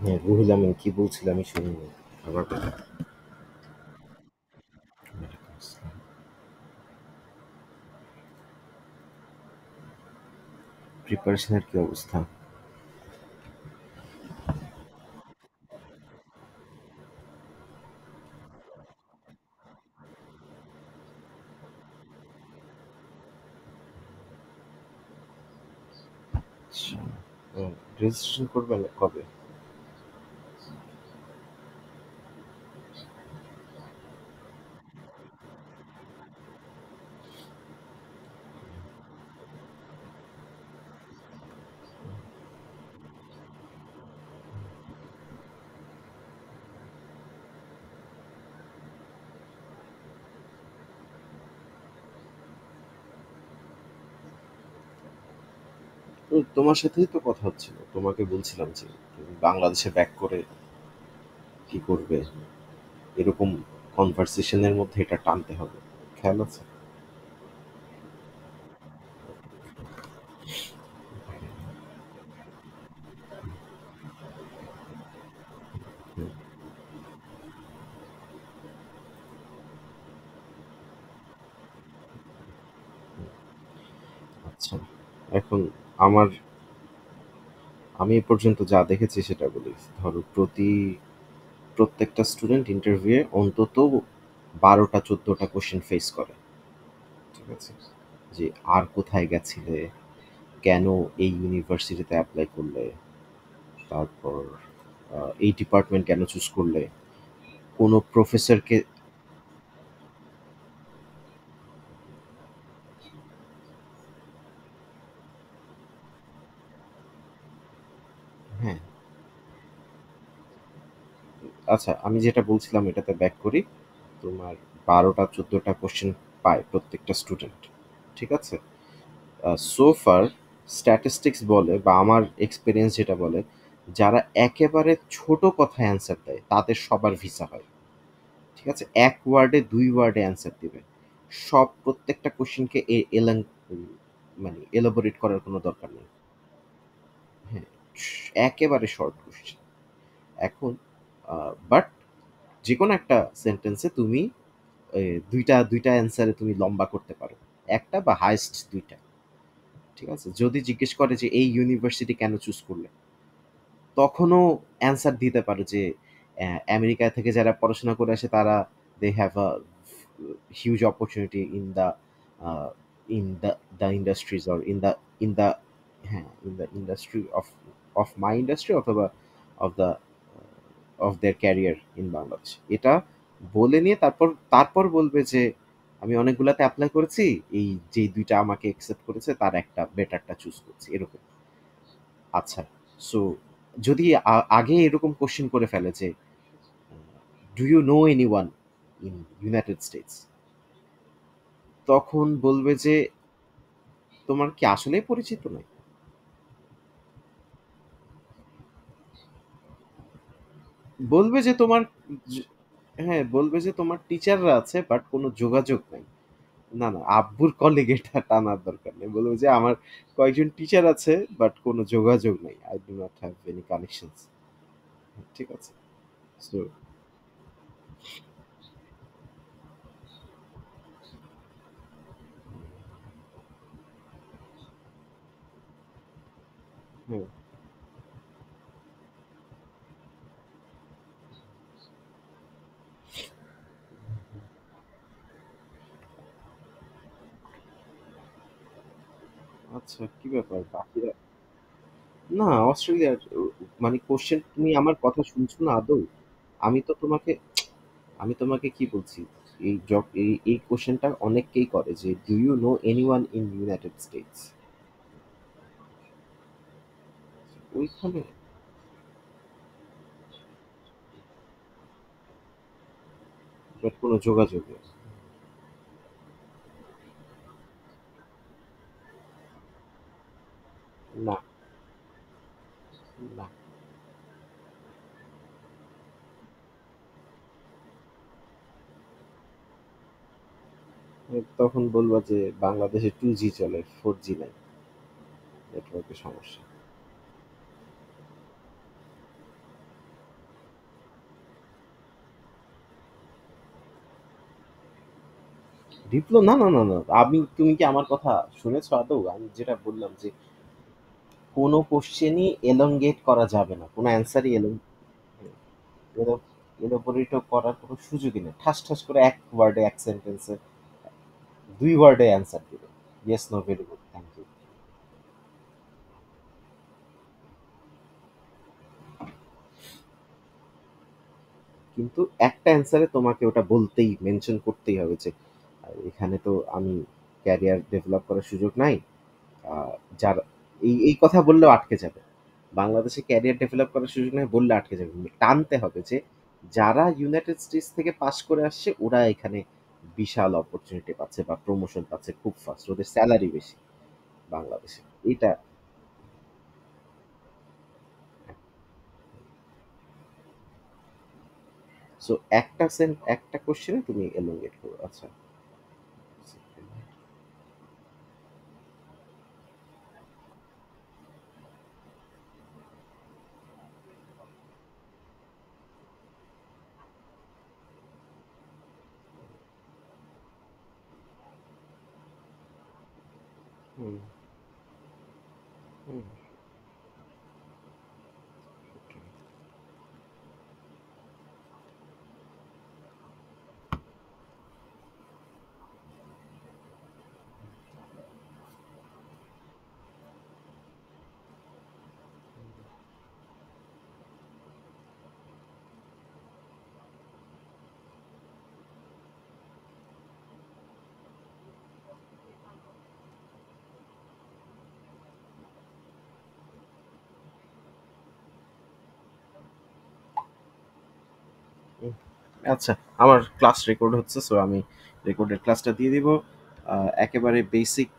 হ্যাঁ, রুহুল আমিন কি বলছিল আমি শুনিনি। আবার বলো। প্রিপারেশনের কি অবস্থা? আচ্ছা, রেজিস্ট্রেশন করবে না কবে? তোমার সাথেই তো কথা হচ্ছিল, তোমাকে বলছিলাম যে তুমি বাংলাদেশে ব্যাক করে কি করবে, এরকম কনভারসেশনের মধ্যে এটা টানতে হবে, খেয়াল আছে? হুম, আচ্ছা, এখন আমার আমি এ পর্যন্ত যা দেখেছি সেটা বলি। ধরো প্রত্যেকটা স্টুডেন্ট ইন্টারভিউয়ে অন্তত 12টা 14টা কোশ্চেন ফেস করে। ঠিক আছে? যে আর কোথায় গেছিলে, কেন এই ইউনিভার্সিটিতে অ্যাপ্লাই করলে, তারপর এই ডিপার্টমেন্ট কেন চুজ করলে, কোনো প্রফেসরকে। হ্যাঁ, আচ্ছা, আমি যেটা বলছিলাম এটাতে ব্যাক করি। তোমার 12টা 14টা কোশ্চেন পায় প্রত্যেকটা স্টুডেন্ট। ঠিক আছে? সো ফার স্ট্যাটিস্টিক্স বলে বা আমার এক্সপিরিয়েন্স যেটা বলে, যারা একেবারে ছোট কথায় অ্যান্সার দেয় তাদের সবার ভিসা হয়। ঠিক আছে? এক ওয়ার্ডে 2 ওয়ার্ডে অ্যান্সার দিবে। প্রত্যেকটা কোশ্চেনকে মানে এলাবোরেট করার কোনো দরকার নেই। হ্যাঁ, একেবারে শর্ট কোশ্চেন। এখন বাট যেকোনো একটা সেন্টেন্সে তুমি দুইটা অ্যান্সারে তুমি লম্বা করতে পারো। একটা বা হাইয়েস্ট 2টা। ঠিক আছে? যদি জিজ্ঞেস করে যে এই ইউনিভার্সিটি কেন চুজ করলে? তখনও অ্যান্সার দিতে পারো যে আমেরিকা থেকে যারা পড়াশোনা করে আসে তারা they have a huge opportunity uh in the industries or in the হ্যাঁ, in the industry of my industry অথবা of the of their career in Bangladesh. এটা বলে নিয়ে তারপর বলবে যে আমি অনেকগুলাতে এপ্লাই করেছি। এই যে ২টা আমাকে অ্যাকসেপ্ট করেছে তার একটা বেটারটা চুজ করছি। এরকম। আচ্ছা। সো যদি আগে এরকম কোয়েশ্চেন করে ফেলে যে, "do you know anyone in United States?" তখন বলবে যে, "তোমার কি আসলেই পরিচিত নয়?" বলবে যে তোমার য হ্যাঁ, বলবে যে তোমার টিচাররা আছে বাট কোনো যোগাযোগ নাই। না, না, আব্বুর কলিগ এটা টানার দরকার নেই। বলবে যে আমার কয়েকজন টিচার আছে বাট কোনো যোগাযোগ নাই। I do not have any connections. ঠিক আছে? সো হুম, আচ্ছা, কি ব্যাপার? বাকিরা না, অস্ট্রেলিয়ার মানে কোশ্চেন তুমি আমার কথা শুনছো না আদৌ? আমি তো তোমাকে আমি তোমাকে কি বলছি? এই কোশ্চেনটা অনেককেই করে যে, "do you know anyone in United States?" ওইখানে বাট কোনো যোগাযোগ নেই। না, না। তখন বলবা যে বাংলাদেশে 2G চলে, 4G নাই। নেটওয়ার্কের সমস্যা। না, না, না, না। তুমি কি আমার কথা শুনেছো আদৌ? আমি যেটা বললাম যে কোনো কোশ্চেনই elongate করা যাবে না। কোনো অ্যান্সারই এলো এলোপোরেটো করার কোনো সুযোগই নেই। ঠাস, ঠাস করে এক ওয়ার্ডে, এক সেন্টেন্সে ২ ওয়ার্ডে অ্যান্সার দিবে। Yes, no, very good, thank you. কিন্তু একটা অ্যান্সারে তোমাকে ওটা বলতেই, মেনশন করতেই হবে যে এখানে তো আমি ক্যারিয়ার ডেভেলপ করার সুযোগ নাই। আ যার এই কথা বললেও আটকে যাবে। বাংলাদেশে ক্যারিয়ার ডেভেলপ করার সুযোগ নাই বললে আটকে যাবে। টানতে হবে যে যারা ইউনাইটেড স্টেটস থেকে পাস করে আসছে ওরা এখানে বিশাল অপরচুনিটি পাচ্ছে বা প্রমোশন পাচ্ছে খুব ফাস্ট। ওদের সেলারি বেশি বাংলাদেশে। এটা সো একটা কোশ্চেনে তুমি এলোঙ্গেট করো। আচ্ছা। হুম, হুম, হুম। আচ্ছা, আমার ক্লাস রেকর্ড হচ্ছে, সো আমি রেকর্ডের ক্লাসটা দিয়ে দিব। একেবারে বেসিক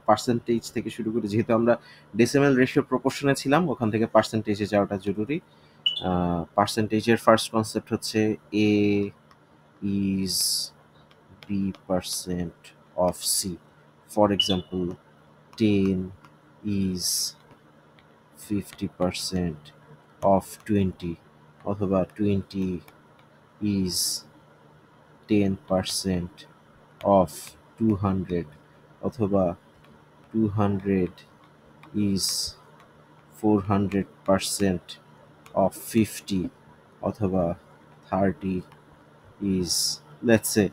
পার্সেন্টেজ থেকে শুরু করে, যেহেতু আমরা ডেসিমাল রেশিও প্রপোর্শনে ছিলাম, ওখান থেকে পার্সেন্টেজে যাওয়াটা জরুরি। পার্সেন্টেজের ফার্স্ট কনসেপ্ট হচ্ছে A is B percent of C. For example, 10 is 50% of 20, অথবা 20 ইজ 10% অফ 200, অথবা 200 ইজ 400% অফ 50, অথবা 30 ইজ, লেটস সে,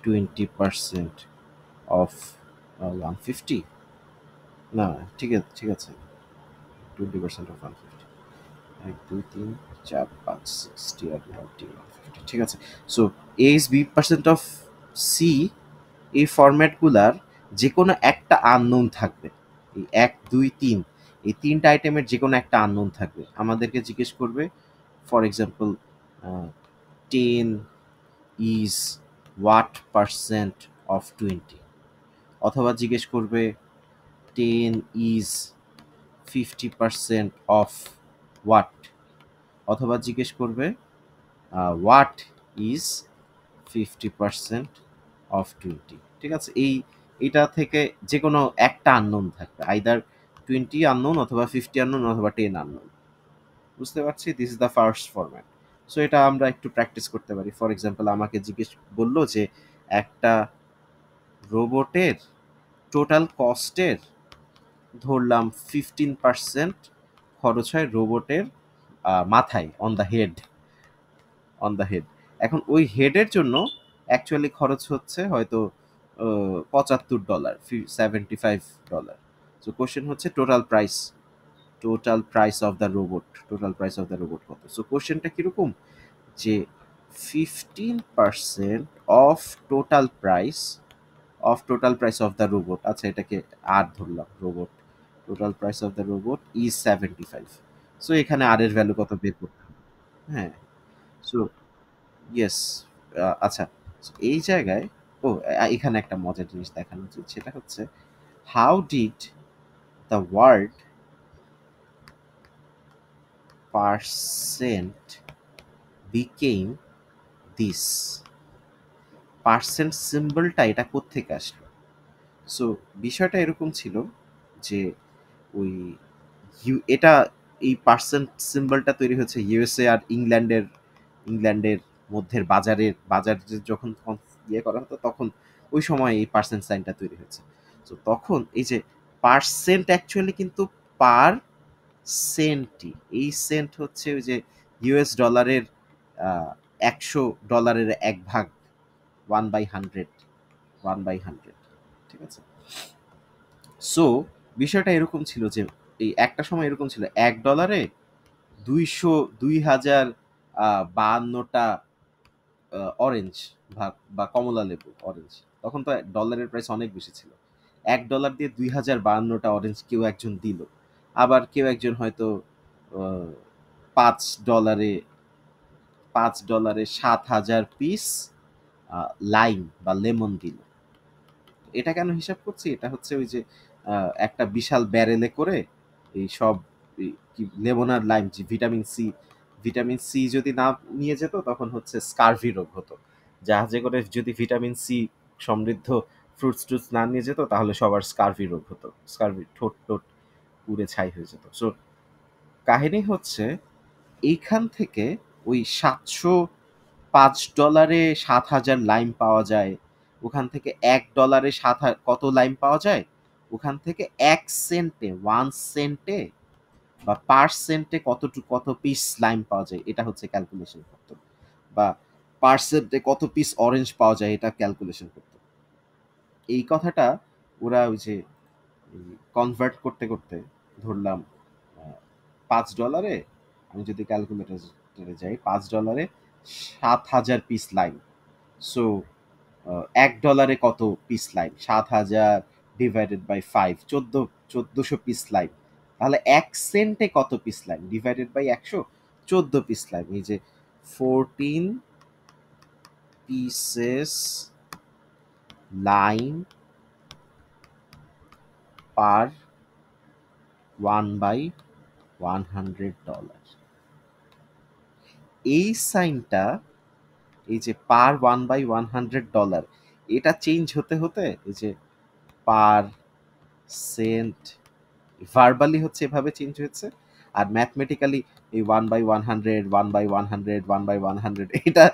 20% অফ 150। না, ঠিক আছে, 20% অফ 150। 1, 2, 3, 4, 5, 60 আর 90, 150, ঠিক আছে। So A is B percent of C, এই ফরম্যাটগুলার যে কোনো একটা আননোন থাকবে। এই ১, ২, ৩, এই ৩টা আইটেমের যে কোনো একটা আননোন থাকবে। আমাদেরকে জিজ্ঞেস করবে, for example, 10 is what percent of 20, অথবা জিজ্ঞেস করবে 10 ইজ 50% অফ হোয়াট, অথবা জিজ্ঞেস করবে হোয়াট ইজ 50% অফ 20, ঠিক আছে। এইটা থেকে যে কোনো একটা আননোন থাকবে, আইদার 20 আননোন, অথবা 50 আননোন, অথবা 10 আননোন। বুঝতে পারছি, this is the first format. So এটা আমরা একটু প্র্যাকটিস করতে পারি। ফর এক্সাম্পল, আমাকে জিজ্ঞেস বললো যে একটা রোবটের টোটাল কস্টের ধরলাম 15% খরচ হয় রোবটের মাথায়, অন দ্য হেড। এখন ওই হেডের জন্য অ্যাকচুয়ালি খরচ হচ্ছে হয়তো $75, $75। সো কোশ্চেন হচ্ছে total price of the robot কত। সো কোশ্চেনটা কিরকম, যে 15% of total price of the robot, আচ্ছা এটাকে আর ধরলাম, total price of the robot is 75। So এখানে আর এর ভ্যালু কত বের করতে হবে। হ্যাঁ। So yes. আচ্ছা, so এই জায়গায়, এখানে একটা মজার জিনিস দেখানো উচিত, সেটা হচ্ছে how did the word percent became this. Percent সিম্বলটা এটা কোত্থেকে আসলো? সো বিষয়টা এরকম ছিল যে ওই এটা, এই পার্সেন্ট সিম্বলটা তৈরি হচ্ছে ইউএসএ আর ইংল্যান্ডের মধ্যে বাজার যখন ইয়ে করা হতো, তখন ওই সময় এই পার্সেন্ট সাইনটা তৈরি হয়েছে। তো তখন এই যে পার্সেন্ট অ্যাকচুয়ালি কিন্তু পার সেন্টই, এই সেন্ট হচ্ছে ওই যে ইউএস ডলারের $100 এক ভাগ, 1/100, 1/100, ঠিক আছে। সো বিষয়টা এরকম ছিল যে এই একটা সময় এরকম ছিল $1 2052টা অরেঞ্জ বা কমলা লেবু অরেঞ্জ। তখন তো ডলারের প্রাইস অনেক বেশি ছিল। $1 দিয়ে 2052টা অরেঞ্জ কেউ একজন দিল। আবার কেউ একজন হয়তো $5 $5 7,000 পিস লাইম বা লেমন দিল। এটা কেন হিসাব করছি? এটা হচ্ছে ওই যে একটা বিশাল ব্যারেলে করে এই সব কি লেমন আর লাইম, যে ভিটামিন সি যদি না নিয়ে যেত তখন হচ্ছে স্কারভি রোগ হতো। জাহাজে করে যদি ভিটামিন সি সমৃদ্ধ ফ্রুটস ট্রুটস না নিয়ে যেত তাহলে সবার স্কারভি রোগ হতো, স্কারভি ঠোঁট টোট পুড়ে ছাই হয়ে যেত। সো কাহিনী হচ্ছে এইখান থেকে ওই $705 7,000 লাইম পাওয়া যায়। ওখান থেকে $1 কত লাইম পাওয়া যায়, ওখান থেকে 1 সেন্টে 1 সেন্টে বা পার সেন্টে কত পিস লাইম পাওয়া যায় এটা হচ্ছে ক্যালকুলেশন করতো, বা পার সেন্টে কত পিস অরেঞ্জ পাওয়া যায় এটা ক্যালকুলেশন করতো। এই কথাটা ওরা ওই যে কনভার্ট করতে করতে ধরলাম $5, আমি যদি ক্যালকুলেটরে যাই, $5 7,000 পিস লাইম। সো $1 কত piece lime, 7,000 divided by 5, 1400 piece lime. তাহলে 1 সেন্টে কত piece lime divided by 100, 14 piece lime. এই যে 14 পিসেস লাইম পার $1/100। এই সাইনটা, এই যে পার $1/100, এটা চেঞ্জ হতে হতে এই যে পার সেন্ট ভার্বালি হচ্ছে এভাবে চেঞ্জ হয়েছে, আর ম্যাথমেটিক্যালি এই 1/100, 1/100, 1/100, এটা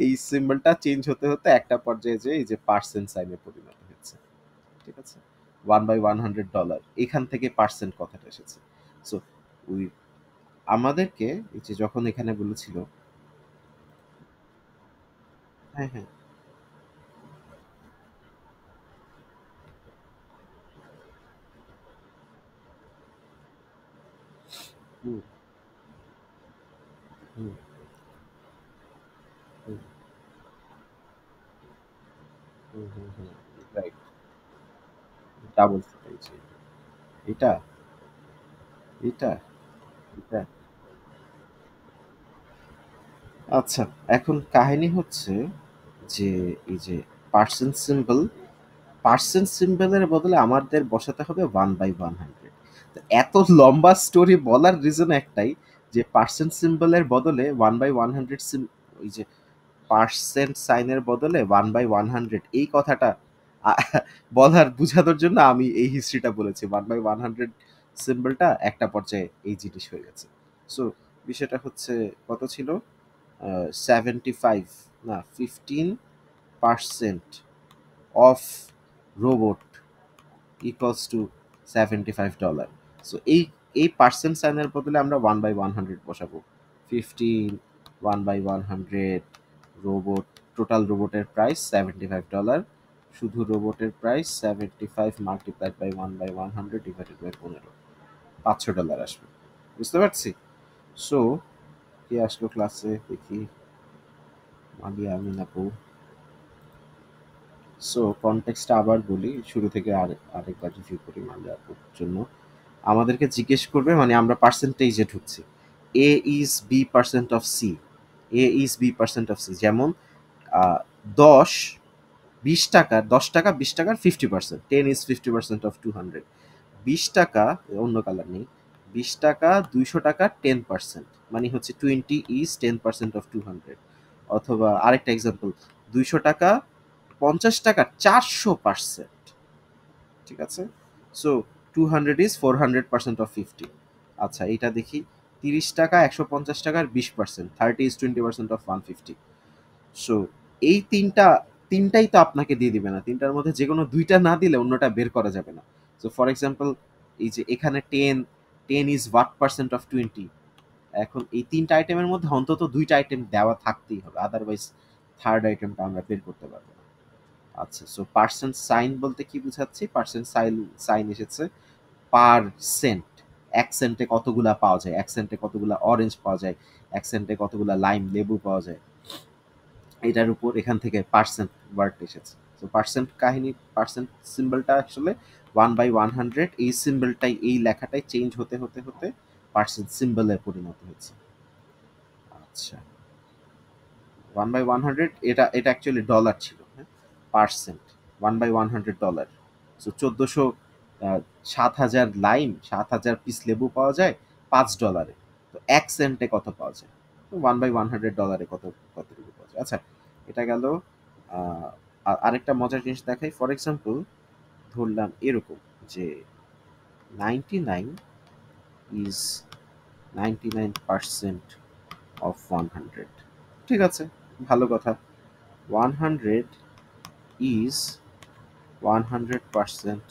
এই সিম্বলটা চেঞ্জ হতে হতে একটা পর্যায়ে যে এই যে পার্সেন্ট সাইনে পরিণত হয়েছে, ঠিক আছে। $1/100 এখান থেকে পার্সেন্ট কথাটা এসেছে। সো ওই আমাদেরকে এই যে যখন এখানে বলেছিল, হ্যাঁ হ্যাঁ, হুম হুম হুম হুম হুম হুম, রাইট, ডাবল ফুটাইছে, এটা এটা এটা আচ্ছা, এখন কাহিনী হচ্ছে যে এই যে পার্সেন্ট সিম্বল, পার্সেন্ট সিম্বলের বদলে আমাদের বসাতে হবে 1/100। এত লম্বা স্টোরি বলার রিজন একটাই, যে পার্সেন্ট সিম্বলের বদলে 1/100 ওই যে পার্সেন্ট সাইনের বদলে 1/100 এই কথাটা আ, বলার বুঝানোর জন্য আমি এই হিস্ট্রিটা বলেছি। 1/100 সিম্বলটা একটা পর্যায়ে এই জিনিস হয়ে গেছে। সো বিষয়টা হচ্ছে কত ছিল, 75 না 15% of robot equals to $75। So এই পার্সেন্ট সাইনের বদলে আমরা 1/100 বসাবো। 15, 1/100, রোবট, টোটাল রোবটের প্রাইস $75, শুধু রোবটের price 75 multiplied by 1/100 divided by 15, $500 আসবে। বুঝতে পারছি। সো কে আসলো ক্লাসে দেখি, মালিয়া আমিন আপু। সো কনটেক্সটটা আবার বলি শুরু থেকে, আরেকবার রিভিউ করি মালিয়া আপুর জন্য। আমাদেরকে জিজ্ঞেস করবে, মানে আমরা পার্সেন্টেজে ঢুকছি, A is B percent of C, A is B percent of C. যেমন 10 20 টাকা, 10 টাকা 20 টাকার 50%, 10 ইজ 50% অফ 200। 20 টাকা, অন্য কালার নেই, 20 টাকা 200 টাকা 10%, মানে হচ্ছে 20 ইজ 10% অফ 200। অথবা আরেকটা এক্সাম্পল, 200 টাকা 50 টাকা 400%, ঠিক আছে। So 200 is 400% of 50। আচ্ছা এইটা দেখি, 30 টাকা 150 টাকার 20%, 30 ইজ 20% অফ 150। সো এই তিনটা তিনটাই তো আপনাকে দিয়ে দিবে না, তিনটার মধ্যে যে কোনো দুইটা না দিলে অন্যটা বের করা যাবে না। সো ফর এক্সাম্পল, এই যে এখানে ten, ten is what percent of 20, এখন এই তিনটা আইটেমের মধ্যে অন্তত দুইটা আইটেম দেওয়া থাকতেই হবে, আদারওয়াইজ থার্ড আইটেমটা আমরা বের করতে পারবো না। আচ্ছা, সো পার্সেন্ট সাইন বলতে কি বুঝাচ্ছি? পার্সেন্ট সাইন, সাইন এসেছে পার সেন্ট। এক সেন্টে কতগুলা পাওয়া যায়, এক সেন্টে কতগুলা অরেঞ্জ পাওয়া যায়, এক সেন্টে কতগুলা লাইম লেবু পাওয়া যায়, এটার উপর এখান থেকে পার্সেন্ট ওয়ার্ড এসেছে। তো পার্সেন্ট কাহিনী, পার্সেন্ট সিম্বলটা আসলে 1/100, এই সিম্বলটাই, এই লেখাটাই চেঞ্জ হতে হতে হতে পার্সেন্ট সিম্বলে পরিণত হয়েছে। আচ্ছা, 1/100, এটা এটা অ্যাকচুয়ালি ডলার ছিল, হ্যাঁ, percent 1/100 dollar. So 7,000 lime, 7,000 piece লেবু পাওয়া যায় $5। তো এক সেন্টে কত পাওয়া যায়? 1/100 ডলারে কত, কতটুকু পাওয়া যায়? আচ্ছা, এটা গেল। আরেকটা মজার জিনিস দেখাই। ফর এক্সাম্পল, ধরলাম এরকম যে 99 ইজ 99% অফ 100। ঠিক আছে, ভালো কথা। 100 ইজ 100%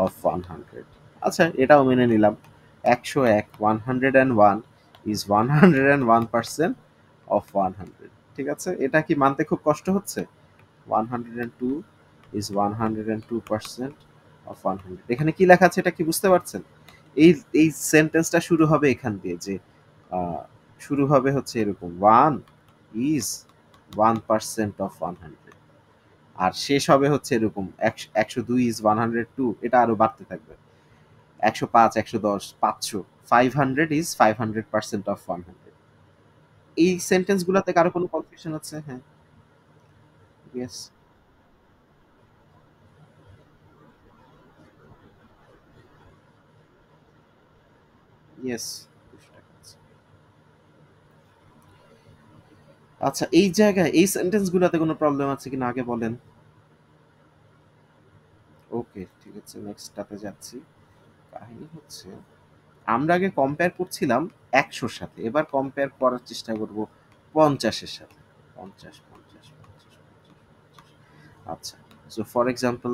অফ 100। আচ্ছা, এটাও মেনে নিলাম। 101, 101 ইজ 101% অফ 100। ঠিক আছে, এটা কি মানতে খুব কষ্ট হচ্ছে? 102 ইজ 102% অফ 100। এখানে কি লেখা আছে এটা কি বুঝতে পারছেন? এই এই সেন্টেন্সটা শুরু হবে এখান দিয়ে, যে আহ, শুরু হবে হচ্ছে এরকম, 1 ইজ 1% অফ 100, আর শেষ হবে হচ্ছে এরকম, 102 ইজ 102, এটা আরো বাড়তে থাকবে, 105, 110, 500, 500 ইজ 500% অফ 100। এই সেন্টেন্স গুলাতে কারো কোনো কনফিউশন আছে? হ্যাঁ, ইয়েস, ইয়েস। আচ্ছা, এই জায়গায় এই সেন্টেন্স গুলাতে কোনো প্রবলেম আছে কিনা আগে বলেন। ওকে, ঠিক আছে, নেক্সটটাতে যাচ্ছি। কাহিনী হচ্ছে, আমরা আগে কম্পেয়ার করছিলাম 100-র সাথে, এবার কম্পেয়ার করার চেষ্টা করব 50-এর সাথে। 50, 50, 50, 50, 50। আচ্ছা, সো ফর এক্সাম্পল,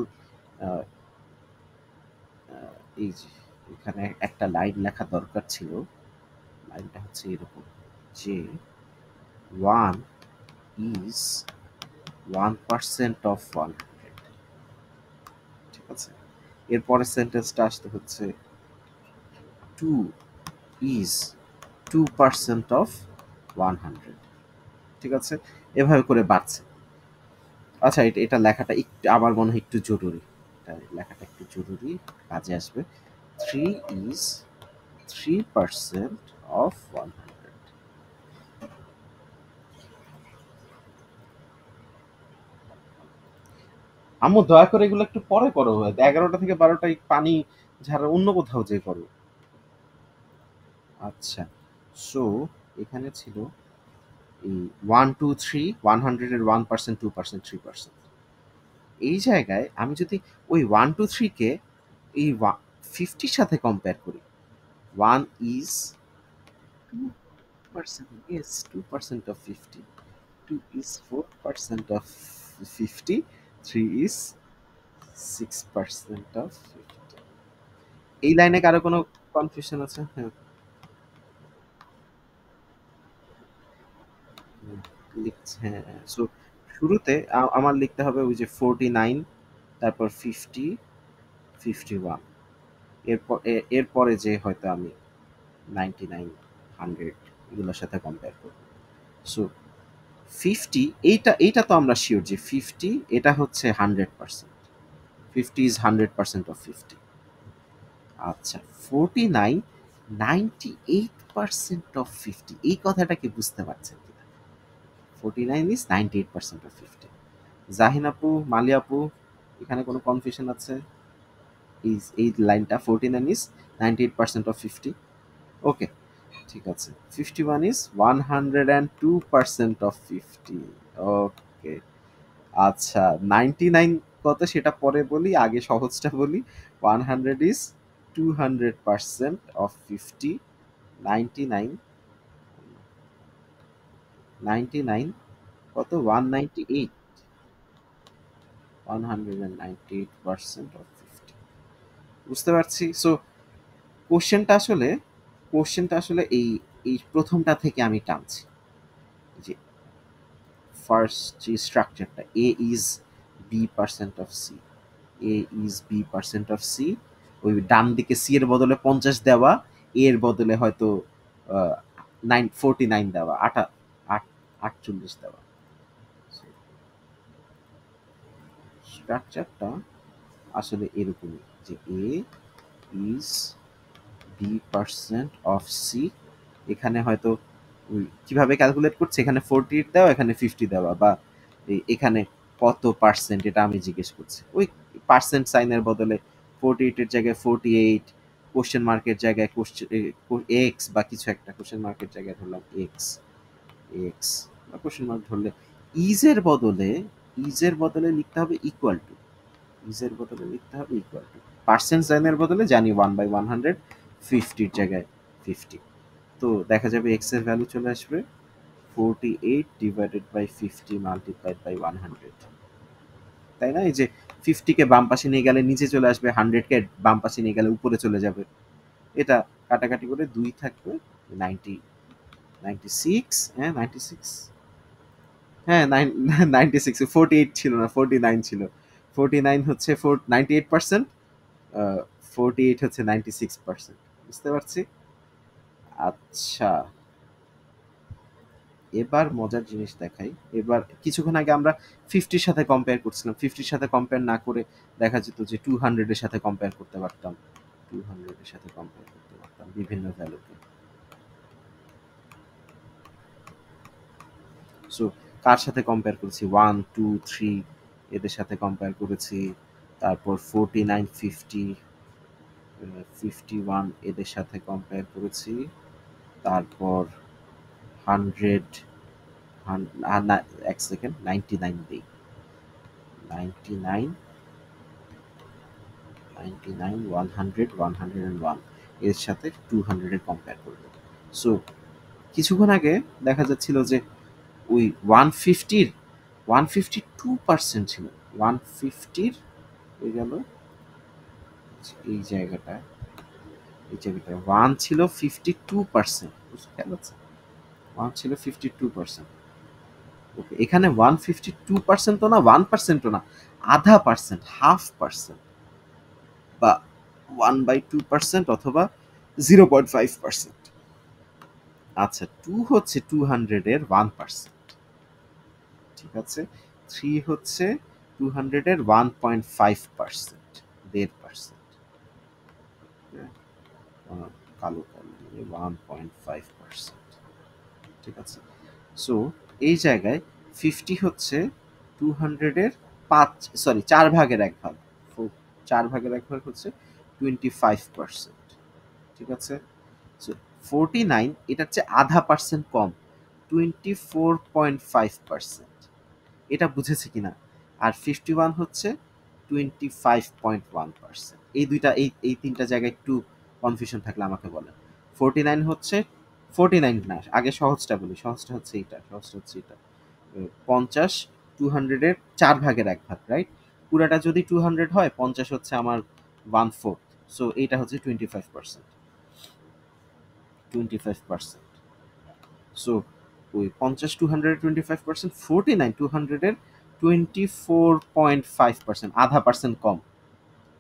এই যে এখানে একটা লাইন লেখা দরকার ছিল। লাইনটা হচ্ছে এরকম, যে 1 ইজ 1% অফ 100। ঠিক আছে, এরপরের সেন্টেন্সটা আসতে হচ্ছে 2 ইজ 2% অফ 100। ঠিক আছে, এভাবে করে বাড়ছে। আচ্ছা, এটা এটা লেখাটা একটু, আমার মনে হয় একটু জরুরি, এটা লেখাটা একটু জরুরি, কাজে আসবে। 3 ইজ 3% অফ 100। আম্মু, দয়া করে এগুলো একটু পরে করো, 11টা থেকে 12টায় পানি ঝাড়া অন্য কোথাও যে করো। আচ্ছা, সো এখানে ছিল এই 1, 2, 3, 100-এর 1%, 2%, 3%। এই জায়গায় আমি যদি ওই 1, 2, 3-কে এই 50-র সাথে কম্পেয়ার করি, 1 is 2%, yes, 2% of 50, 2 is 4% of 50, 3 is 6% of 50। এই লাইনে কারো কোনো কনফিউশন আছে? হ্যাঁ, লিখছে, হ্যাঁ। সো শুরুতে আমার লিখতে হবে ওই যে 49, তারপর 50, 51, এরপরে যে হয়তো আমি 99, 100 এগুলোর সাথে কম্পেয়ার করব। সো 50, এইটা তো আমরা শিওর যে 50 এটা হচ্ছে 100%, 50 ইজ 100% অফ 50। আচ্ছা, 49 98% অফ 50, এই কথাটা কি বুঝতে পারছেন কিনা? 49 ইজ 98% অফ 50। জাহিন আপু, মালি আপু, এখানে কোনো কনফিউশন আছে? এই লাইনটা 49 ইজ 98% অফ 50। ওকে, ঠিক আছে। 51 ইজ 102% অফ 50। ওকে, আচ্ছা, 99 কত সেটা পরে বলি, আগে সহজটা বলি। 100 ইজ 200% অফ 50। 99, 99 কত, 198। 198% of 50, বুঝতে পারছি। সো কোশ্চেনটা আসলে এই এই প্রথমটা থেকে আমি টানছি, যে ফার্স্ট যে স্ট্রাকচারটা, A is B percent of C, A is B percent of C, ওই ডান দিকে সি এর বদলে 50 দেওয়া, এ এর বদলে হয়তো 49 দেওয়া, 48 দেওয়া। স্ট্রাকচারটা আসলে এরকমই, যে A is B percent of C, এখানে হয়তো ওই কিভাবে ক্যালকুলেট করছে, এখানে 48 দেওয়া, এখানে 50 দেওয়া, বা এখানে কত পার্সেন্ট এটা আমি জিজ্ঞেস করছি, ওই পার্সেন্ট সাইনের বদলে 48 এর জায়গায় 48, কোশ্চেন মার্কের জায়গায় এক্স বা কিছু একটা, কোশ্চেন মার্কের জায়গায় ধরলাম এক্স, এক্স বা কোশ্চেন মার্ক ধরলে, ইজের বদলে লিখতে হবে ইকুয়াল টু, ইজের বদলে লিখতে হবে ইকুয়াল টু, পার্সেন্ট সাইনের বদলে জানি 1/100, 50 জায়গায় 50। তো দেখা যাবে এক্স এর ভ্যালু চলে আসবে 48 ডিভাইডেড বাই 50 মাল্টিপ্লাইড বাই 100, তাই না? এই যে 50 কে বাম পাশে নিয়ে গেলে নিচে চলে আসবে, 100 কে বাম পাশে নিয়ে গেলে উপরে চলে যাবে, এটা কাটাকাটি করে 2 থাকবে, 90, 96, হ্যাঁ 96, হ্যাঁ 96, 48 ছিল না, 49 ছিল, 49 হচ্ছে 98%, 48 হচ্ছে 96%, বুঝতে পারছি। আচ্ছা, এবার মজার জিনিস দেখাই। এবার কিছুক্ষণ আগে আমরা 50-র সাথে কম্পেয়ার করছিলাম, 50-র সাথে কম্পেয়ার না করে দেখা যেত যে 200-এর সাথে কম্পেয়ার করতে পারতাম, 200-এর সাথে কম্পেয়ার করতে পারতাম বিভিন্ন ভ্যালুকে। সো কার সাথে কম্পেয়ার করেছি, 1 2 3 এদের সাথে কম্পেয়ার করেছি, তারপর 49 50 51 এদের সাথে কম্পেয়ার করেছি, তারপর 100, এক সেকেন্ড, 99 দিই, 99, 99 100 101 এর সাথে 200 এর কম্পেয়ার করবো। সো কিছুক্ষণ আগে দেখা যাচ্ছিল যে ওই 150-র 152% ছিল, 150-র হয়ে গেল এই জায়গাটা, এই জায়গাটা 1 ছিল 52%, বুঝতে পারছো, 1 ছিল 52%। ওকে, এখানে 152% তো না, 1%ও না, আধা পার্সেন্ট, হাফ পার্সেন্ট, বা 1/2% অথবা 0.5%। আচ্ছা, 2 হচ্ছে 200-এর 1%, ঠিক আছে, 3 হচ্ছে 200-এর 1.5%, 1.5%, কালো কালো 1.5%, ঠিক আছে। সো এই জায়গায় 50 হচ্ছে 200-এর 4 ভাগের 1 ভাগ, 4 ভাগের 1 ভাগ হচ্ছে 25%, ঠিক আছে। সো 49 এটার চেয়ে আধা পার্সেন্ট কম, 24.5%, এটা বুঝেছে কিনা। আর 51 হচ্ছে 25.1%, এই দুইটা, এই তিনটা জায়গায় একটু কনফিউশন থাকলে আমাকে বলেন। 49 হচ্ছে, 49 না, আগে সহজটা বলি, সহজটা হচ্ছে এটা, সহজটা হচ্ছে এটা, 50 200-এর 4 ভাগের 1 ভাগ, রাইট? পুরাটা যদি 200 হয়, 50 হচ্ছে আমার 1/4, সো এইটা হচ্ছে 25%, 25%। সো ওই 50 200-এর 25%, 49 200-এর 24.5%, আধা পার্সেন্ট কম,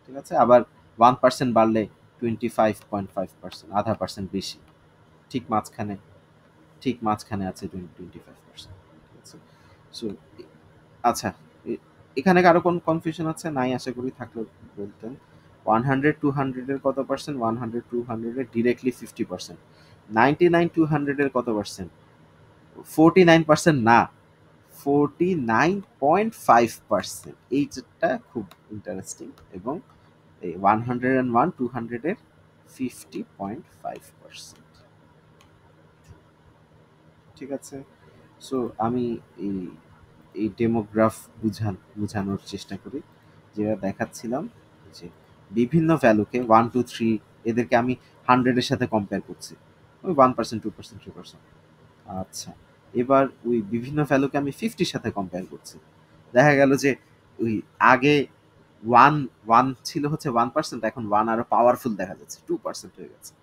ঠিক আছে। আবার 1% বাড়লে 25.5%, আধা পার্সেন্ট বেশি, ঠিক মাঝখানে, ঠিক মাঝখানে আছে 25%, ঠিক আছে। সো আচ্ছা, এখানে কারো কোন কনফিউশন আছে? নাই আশা করি, থাকলে বলতেন। 100 200-এর কত পার্সেন্ট? 100 200-এর ডিরেক্টলি 50%। 99 200-এর কত পার্সেন্ট? 49% না, 49.5%। এইটা খুব ইন্টারেস্টিং, এবং এই 101 200-এর 50.5%, ঠিক আছে। সো আমি এই এই ডেমোগ্রাফ বোঝানোর চেষ্টা করি, যেটা দেখাচ্ছিলাম, যে বিভিন্ন ভ্যালুকে 1 2 3 এদেরকে আমি 100-এর সাথে কম্পেয়ার করছি, ওই 1% 2% 3%। আচ্ছা, এবার ওই বিভিন্ন ভ্যালুকে আমি 50-র সাথে কম্পেয়ার করছি, দেখা গেল যে ওই আগে ওয়ান ওয়ান ছিল হচ্ছে 1%, এখন ওয়ান আরো পাওয়ারফুল দেখা যাচ্ছে, 2% হয়ে গেছে।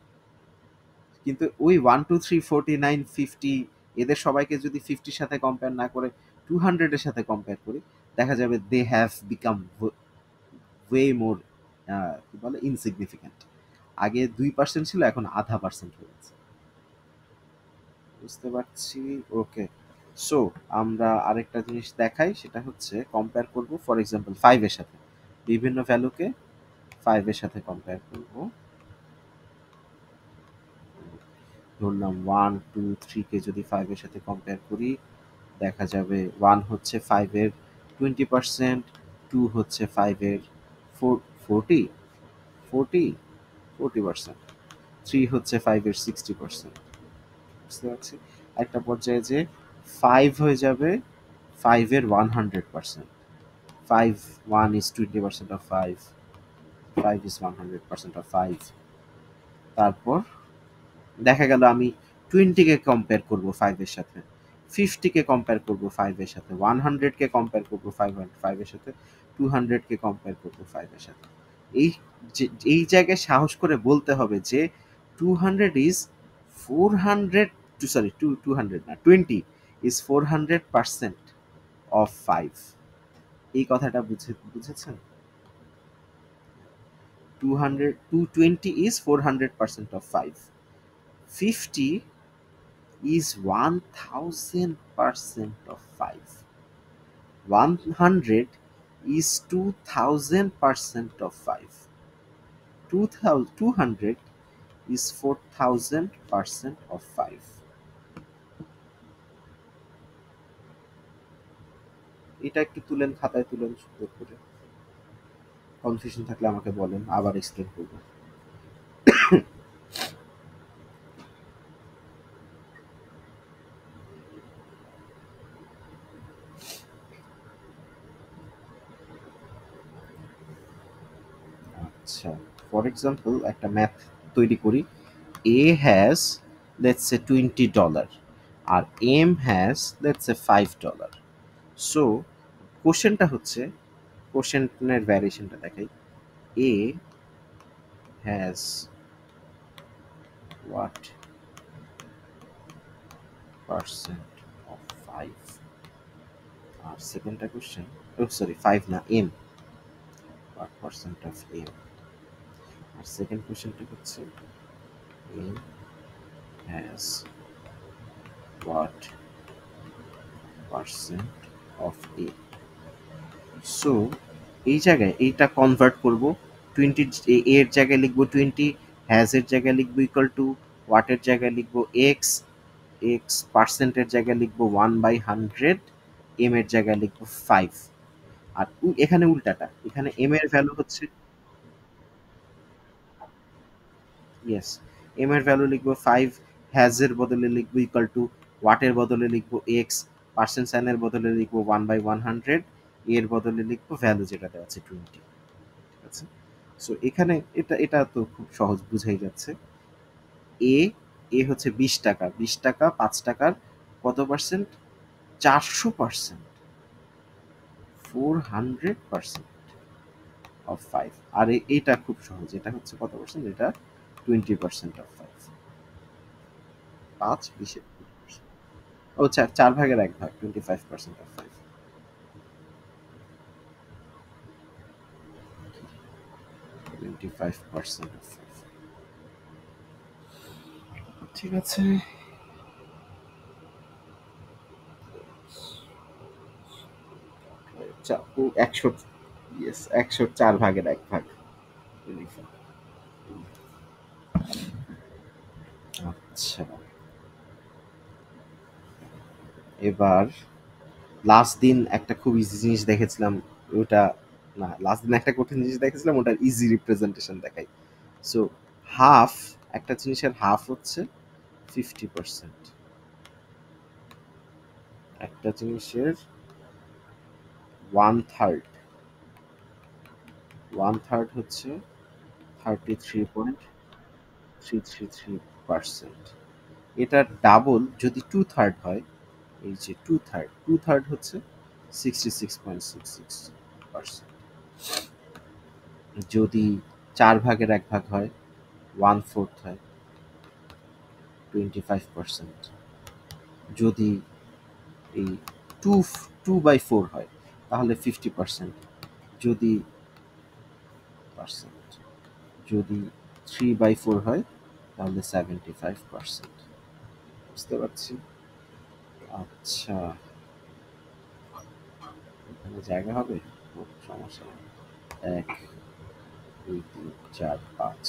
কিন্তু ওই 1 2 3 49 50 এদের সবাইকে যদি 50-র সাথে কম্পেয়ার না করে 200-এর সাথে কম্পেয়ার করি, দেখা যাবে they have become way more কি বলে ইনসিগনিফিক্যান্ট। আগে 2% ছিল, এখন 0.5% হয়ে গেছে। বুঝতে পারছি। ওকে, সো আমরা আরেকটা জিনিস দেখাই, সেটা হচ্ছে কম্পেয়ার করব ফর এক্সাম্পল 5-এর সাথে, বিভিন্ন ভ্যালুকে 5-এর সাথে কম্পেয়ার করব। ধরলাম 1 2 3 কে যদি 5-এর সাথে কম্পেয়ার করি, দেখা যাবে 1 হচ্ছে 5-এর 20%, 2 হচ্ছে 5-এর 40%, 3 হচ্ছে 5-এর 60%। বুঝতে পারছি। একটা পর্যায়ে যে 5 হয়ে যাবে 5-এর 100%, 5 1 is 20% of 5, 5 is 100% of 5। তারপর দেখা গেল আমি 20-কে কম্পেয়ার করব 5-এর সাথে, 50-কে কম্পেয়ার করব 5-এর সাথে, 100-কে কম্পেয়ার করব 5-এর সাথে, 200-কে কম্পেয়ার করব 5-এর সাথে। এই এই জায়গায় সাহস করে বলতে হবে যে 200 ইজ 400, সরি 200 না, 20 ইজ 400% অফ 5। এই কথাটা বুঝেছেন? 220 is 400% of 5, 50 is 1000% of 5, 100 is 2000% of 5, 200 is 4000% of 5। এটা একটু তুলেন, খাতায় তুলেন সুন্দর করে। কনফিউশন থাকলে আমাকে বলেন, আবার এক্সপ্লেন করবো। আচ্ছা, ফর এক্সাম্পল একটা ম্যাথ তৈরি করি। এ হ্যাজ লেটস সে $20 আর M has let's say $5। So কোশ্চেনটা হচ্ছে, কোশ্চেনের ভ্যারিয়েশনটা দেখাই। A has what percent of 5, আর সেকেন্ডটা কোশ্চেন, ও সরি 5 না, M, what percent of M, আর সেকেন্ড কোশ্চেনটা হচ্ছে M has what percent of A. So এই জায়গায় এইটা কনভার্ট করব, 20 এর জায়গায় লিখবো 20, হ্যাজ এর জায়গায় লিখবো ইকুয়াল টু, ওয়াটের জায়গায় লিখবো এক্স, এক্স পার্সেন্টের জায়গায় লিখবো 1/100, এম এর জায়গায় লিখবো 5। আর এখানে উল্টাটা, এখানে এম এর ভ্যালু হচ্ছে, ইয়েস, এম এর ভ্যালু লিখবো 5, হ্যাজ এর বদলে লিখবো ইকুয়াল টু, ওয়াটের বদলে লিখবো এক্স, পার্সেন্ট সাইনের বদলে লিখবো 1/100, এর বদলে লিখবো ভ্যালু যেটা দেওয়া আছে 20। ঠিক আছে। সো এখানে এটা এটা তো খুব সহজ, বুঝাই যাচ্ছে। এ এ হচ্ছে 20 টাকা, 20 টাকা 5 টাকার কত পার্সেন্ট? 400%, 400% অফ 5। আর এইটা খুব সহজ, এটা হচ্ছে কত পার্সেন্ট? এটা 20% অফ 5, 5 20 ও 4/1 25% অফ 5। 25% অফ 5। ঠিক আছে। ও 100, ইয়েস 104/1 আচ্ছা, এবার লাস্ট দিন একটা খুব ইজি জিনিস দেখেছিলাম, ওটা না, লাস্ট দিন একটা কঠিন জিনিস দেখেছিলাম, ওটার ইজি রিপ্রেজেন্টেশন দেখাই। সো হাফ, একটা জিনিসের হাফ হচ্ছে 50%, একটা জিনিসের ওয়ান থার্ড, ওয়ান থার্ড হচ্ছে 33.333%। এটা ডাবল যদি 2/3 হয়, এই যে 2/3, 2/3 হচ্ছে 66.66। পার্সেন্ট। যদি 4 ভাগের 1 ভাগ হয় 1/4 হয় 25%। যদি এই 2/4 হয় তাহলে 50%। যদি পার্সেন্ট যদি 3/4 হয় তাহলে 75%। বুঝতে পারছি। আচ্ছা, এখানে জায়গা হবে? সমস্যা নেই। 1 2 3 4 5।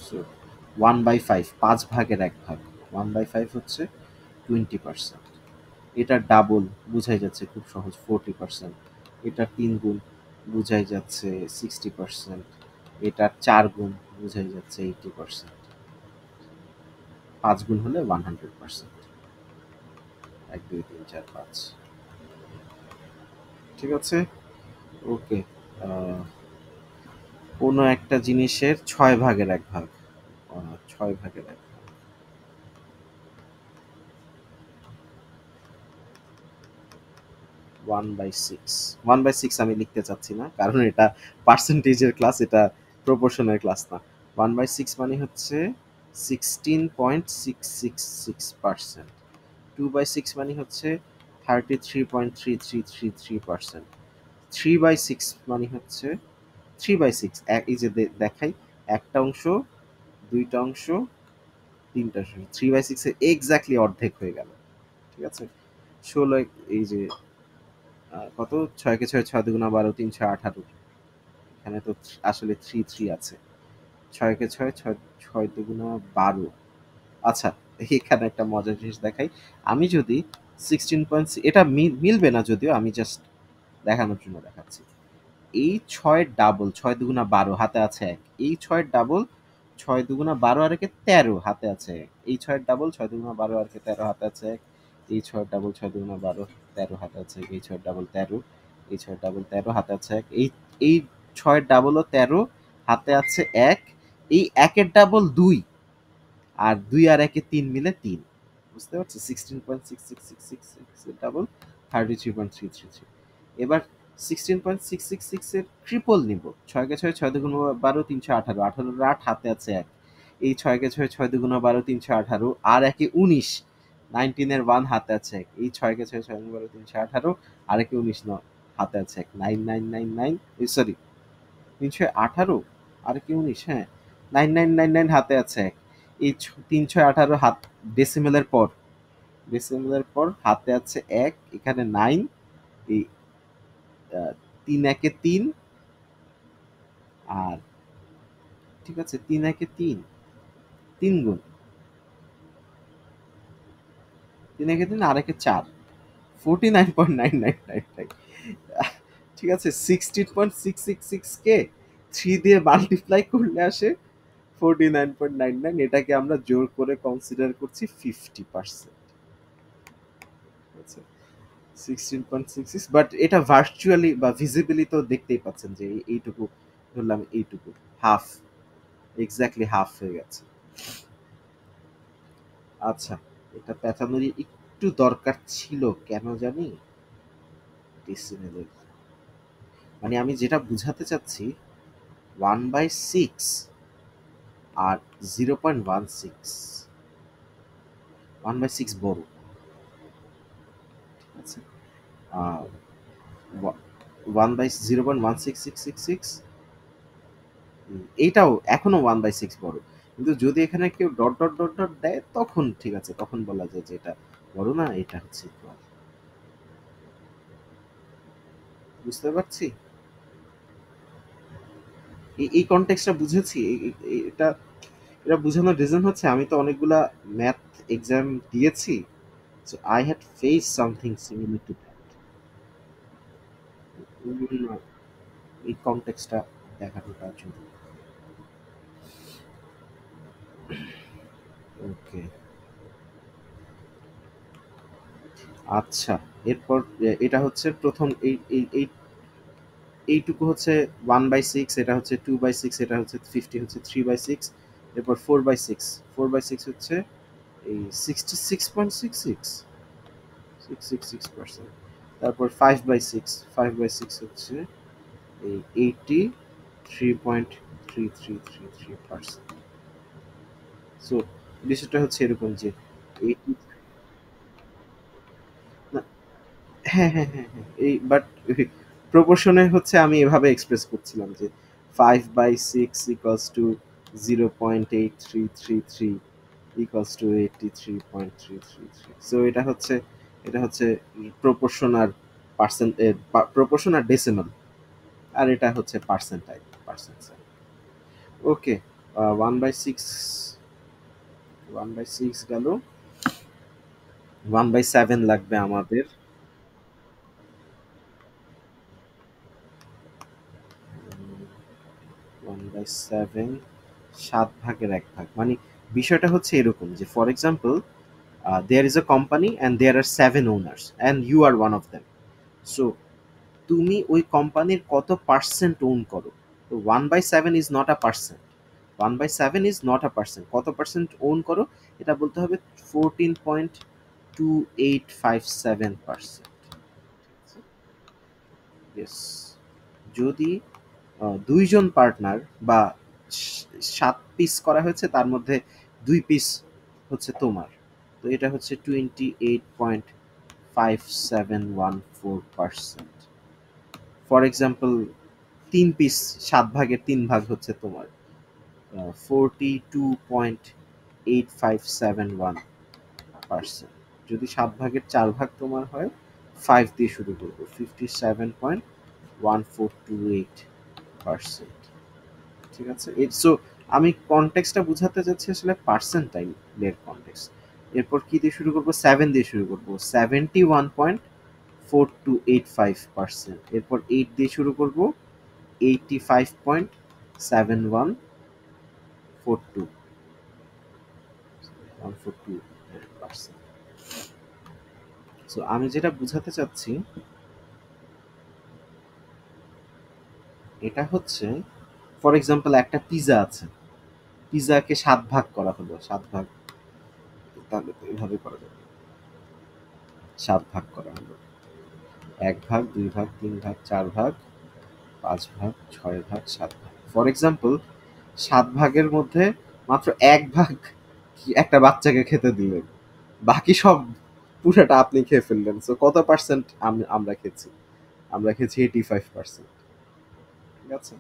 সো 1/5, 5 ভাগের 1 ভাগ। 1/5 হচ্ছে 20%। এটার ডাবল বুঝাই যাচ্ছে খুব সহজ, 40%। এটার 3 গুণ বুঝাই যাচ্ছে 60%। এটার 4 গুণ বুঝাই যাচ্ছে 80%। 5 গুণ হলে 100%। 1 2 3 4 5। ঠিক আছে, ওকে। কোনো একটা জিনিসের 6 ভাগের 1 ভাগ। 6 ভাগের 1 ভাগ। 1/6। 1/6 আমি লিখতে চাচ্ছি না, কারণ এটা পার্সেন্টেজের ক্লাস, এটা প্রপোর্শনের ক্লাস না। 1/6 মানে হচ্ছে 16.666%। 2/6 মানে হচ্ছে 33.3333%। 3/6 মানে হচ্ছে 3/6, এই যে দেখাই, একটা অংশ, দুইটা অংশ, তিনটা অংশ। 3/6 এর এক্স্যাক্টলি অর্ধেক হয়ে গেল। ঠিক আছে, 16, এই যে কত, 6 কে 6 6 দুগুণা 12, 3 6 18। এখানে তো আসলে 3 আছে। 6 কে 6 6 6 দুগুণা 12। আচ্ছা, এখানে একটা মজার জিনিস দেখাই। আমি যদি 16. এটা মিলবে না যদিও, আমি জাস্ট দেখানোর জন্য দেখাচ্ছি। এই 6 ডাবল, 6 দুগুণা 12 হাতে আছে 1। এই 6 ডাবল, 6 দুগুণা 12 আর একে 13 হাতে আছে 1। এই 6 ডাবল, 6 দুগুণা 12 আর একে 13 হাতে আছে 1। এই 6 ডাবল, 6 দুগুণা 12 13 হাতে আছে 1। এই 6 ডাবল 13। এই 6 ডাবল 13 হাতে আছে 1। এই 6 ডাবল ও 13 হাতে আছে 1। এই 1 এর ডাবল 2, আর 2 আর 1 এ 3 মিলে 3। বুঝতে পারছো? 16.6666 এর ডাবল 33.333। এবার 16.666 এর ট্রিপল নিব। 6 কে 6 6 দুগুণ 12, 3 6 18। 18 এর 8 হাতে আছে 1। এই 6 কে 6 6 দুগুণ 12, 3 6 18 আর 1 এ 19। 19 এর 1 হাতে আছে 1। এই 6 কে 6 6 দুগুণ 12, 3 6 18 আর 1 এ 19 হাতে আছে 1। 9999, সরি, 318 আর কি 19, হ্যাঁ, 9999 হাতে আছে 1। এই 3 6 18 হাত ডেসিমেলের পর, হাতে আছে 1। এখানে 9। এই 3 1 এ 3, আর ঠিক আছে, 3 1 এ 3, 3 গুণ, 3 1 এ 3 আর 1 এ 4, 49.9999। ঠিক আছে, 16.666 কে 3 দিয়ে মাল্টিপ্লাই করলে আসে 49.99। এটাকে আমরা জোর করে কনসিডার করছি 50%। আচ্ছা, 16.66, বাট এটা ভার্চুয়ালি বা ভিজিবলি তো দেখতেই পাচ্ছেন যে এইটুকু ধরলাম, এইটুকু হাফ, এক্স্যাক্টলি হাফ হয়ে গেছে। আচ্ছা, এটা পেঁচানোর একটু দরকার ছিল, কেন জানি, ডেসিমেলের, মানে আমি যেটা বুঝাতে চাচ্ছি 1/6 আর 0.16, 1/6 বড়। ঠিক আছে, 1/0.16666, এইটাও এখনো 1/6 বড়। কিন্তু যদি এখানে কেউ ডট ডট ডট ডট দেয় তখন ঠিক আছে, তখন বলা যায় যে এটা বড় না, এটা হচ্ছে equal। বুঝতে পারছি। এই কনটেক্সটটা বুঝেছি। এটা এটা বোঝানোর রিজন হচ্ছে আমি তো অনেকগুলা ম্যাথ এক্সাম দিয়েছি, so I had face something similar to that. এই কনটেক্সটটা দেখানোটা জরুরি। ওকে, আচ্ছা, এরপর এটা হচ্ছে প্রথম, এইটুকু হচ্ছে 1/6, এটা হচ্ছে 2/6, এটা হচ্ছে 50, হচ্ছে 3/6। এরপর 4/6, 4/6 হচ্ছে এই 66.66, 666%। তারপর 5/6, 5/6 হচ্ছে এই 83.3333%। সো বিষয়টা হচ্ছে এরকম যে 80, না, হ্যাঁ, হ্যাঁ, হ্যাঁ, হ্যাঁ। এই বাট প্রপোর্শনে হচ্ছে আমি এভাবে এক্সপ্রেস করছিলাম যে 5/6 equals to 0.8333 equals to 83.333। So এটা হচ্ছে প্রপোর্শন আর পার্সেন্ট, প্রপোর্শন আর ডেসিমাল, আর এটা হচ্ছে পার্সেন্টাইল, পার্সেন্ট। ওকে, 1/6, 1/6 গেল। 1/7 লাগবে আমাদের। 1/7, 7/1 মানে বিষয়টা হচ্ছে এরকম যে for example there is a company and there are 7 owners and you are one of them. So তুমি ওই কোম্পানির কত পার্সেন্ট ওন করো? তো 1/7 is not a percent, 1/7 is not a percent, কত পার্সেন্ট ওন করো এটা বলতে হবে 14.2857%। ইয়েস। যদি ২ জন পার্টনার বা ৭ পিস করা হয়েছে, তার মধ্যে ২ পিস হচ্ছে তোমার, তো এটা হচ্ছে 28.5714%। ফর এক্সাম্পল ৩ পিস, ৭ ভাগের ৩ ভাগ হচ্ছে তোমার, 42.8571%। যদি 7 ভাগের 4 ভাগ তোমার হয়, 5 দিয়ে শুরু করবো, 57.1428%। ঠিক আছে, সো আমি কনটেক্সটটা বুঝাতে যাচ্ছি আসলে পার্সেন্টাইলের কনটেক্সট। এরপর কি দিয়ে শুরু করবো? 7 দিয়ে শুরু করবো, 71.4285%। এরপর 8 দিয়ে শুরু করবো, 85.7142%। সো আমি যেটা বুঝাতে চাচ্ছি এটা হচ্ছে, ফর এক্সাম্পল একটা পিজা আছে, পিজাকে 7 ভাগ করা হলো, 7 ভাগ, তাহলে তো এইভাবে করা যাবে, 7 ভাগ করা হলো, 1 ভাগ, 2 ভাগ, 3 ভাগ, 4 ভাগ, 5 ভাগ, 6 ভাগ, 7 ভাগ। ফর এক্সাম্পল 7 ভাগের মধ্যে মাত্র 1 ভাগ একটা বাচ্চাকে খেতে দিলেন, বাকি সব পুরোটা আপনি খেয়ে ফেললেন। সো কত পার্সেন্ট আমরা খেয়েছি? আমরা খেয়েছি 85%। ঠিক আছে,